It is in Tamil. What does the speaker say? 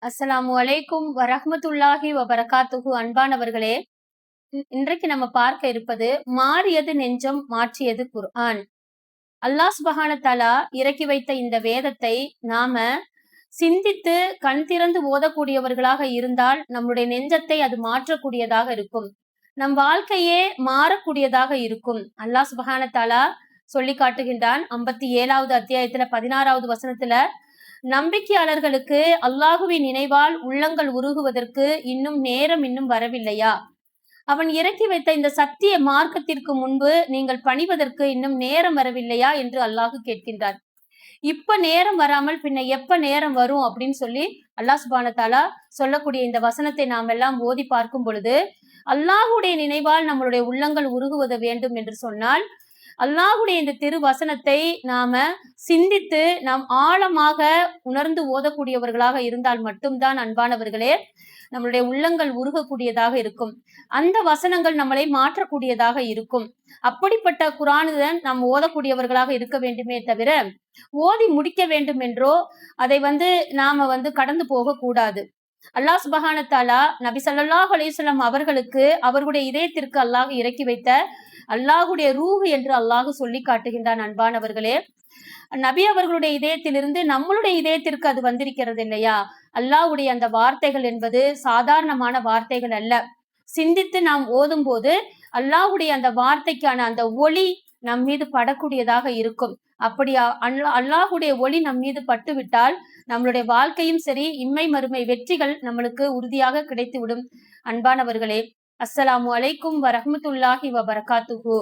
அஸ்ஸலாமு அலைக்கும் வரஹ்மத்துல்லாஹி வபரகாத்துஹு. அன்பானவர்களே, இன்றைக்கு நம்ம பார்க்க இருப்பது மாறியது நெஞ்சம் மாற்றியது குர்ஆன். அல்லாஹ் சுப்ஹானஹு தஆலா இறக்கி வைத்த இந்த வேதத்தை நாம சிந்தித்து கண் திறந்து ஓதக்கூடியவர்களாக இருந்தால் நம்முடைய நெஞ்சத்தை அது மாற்றக்கூடியதாக இருக்கும். நம் வாழ்க்கையே மாறக்கூடியதாக இருக்கும். அல்லாஹ் சுப்ஹானஹு தஆலா சொல்லி காட்டுகின்றான் 57வது அத்தியாயத்துல 16வது வசனத்துல, நம்பிக்கையாளர்களுக்கு அல்லாஹுவின் நினைவால் உள்ளங்கள் உருகுவதற்கு நேரம் வரவில்லையா? அவன் இறக்கி வைத்த இந்த சத்திய மார்க்கத்திற்கு முன்பு நீங்கள் பணிவதற்கு இன்னும் நேரம் வரவில்லையா என்று அல்லாஹு கேட்கின்றார். இப்ப நேரம் வராமல் பின்ன எப்ப நேரம் வரும் அப்படின்னு சொல்லி அல்லாஹ் சுப்ஹானஹு தஆலா சொல்லக்கூடிய இந்த வசனத்தை நாம் எல்லாம் ஓதி பார்க்கும் பொழுது, அல்லாஹுடைய நினைவால் நம்மளுடைய உள்ளங்கள் உருகுவது வேண்டும் என்று சொன்னால், அல்லாஹுடைய இந்த திரு வசனத்தை நாம சிந்தித்து நாம் ஆழமாக உணர்ந்து ஓதக்கூடியவர்களாக இருந்தால் மட்டும்தான் அன்பானவர்களே நம்மளுடைய உள்ளங்கள் உருகக்கூடியதாக இருக்கும். அந்த வசனங்கள் நம்மளை மாற்றக்கூடியதாக இருக்கும். அப்படிப்பட்ட குர்ஆனுடன் நாம் ஓதக்கூடியவர்களாக இருக்க வேண்டுமே தவிர, ஓதி முடிக்க வேண்டும் என்றோ அதை நாம கடந்து போக கூடாது. அல்லாஹ் சுப்ஹானஹு தஆலா நபி ஸல்லல்லாஹு அலைஹி வஸல்லம் அவர்களுக்கு அவர்களுடைய இதயத்திற்கு அல்லாஹ் இறக்கி வைத்த அல்லாஹுடைய ரூஹ் என்று அல்லாஹ் சொல்லி காட்டுகின்றான். அன்பானவர்களே, நபி அவர்களுடைய இதயத்திலிருந்து நம்மளுடைய இதயத்திற்கு அது வந்திருக்கிறது இல்லையா? அல்லாஹ்வுடைய அந்த வார்த்தைகள் என்பது சாதாரணமான வார்த்தைகள் அல்ல. சிந்தித்து நாம் ஓதும் போது அல்லாஹ்வுடைய அந்த வார்த்தைக்கான அந்த ஒளி நம் மீது படக்கூடியதாக இருக்கும். அப்படி அல்லாஹ்வுடைய ஒளி நம் மீது பட்டுவிட்டால் நம்மளுடைய வாழ்க்கையும் சரி, இம்மை மறுமை வெற்றிகள் நம்மளுக்கு உறுதியாக கிடைத்துவிடும். அன்பானவர்களே, அஸ்ஸலாமு அலைக்கும் வரஹ்மத்துல்லாஹி வபரகாத்துஹு.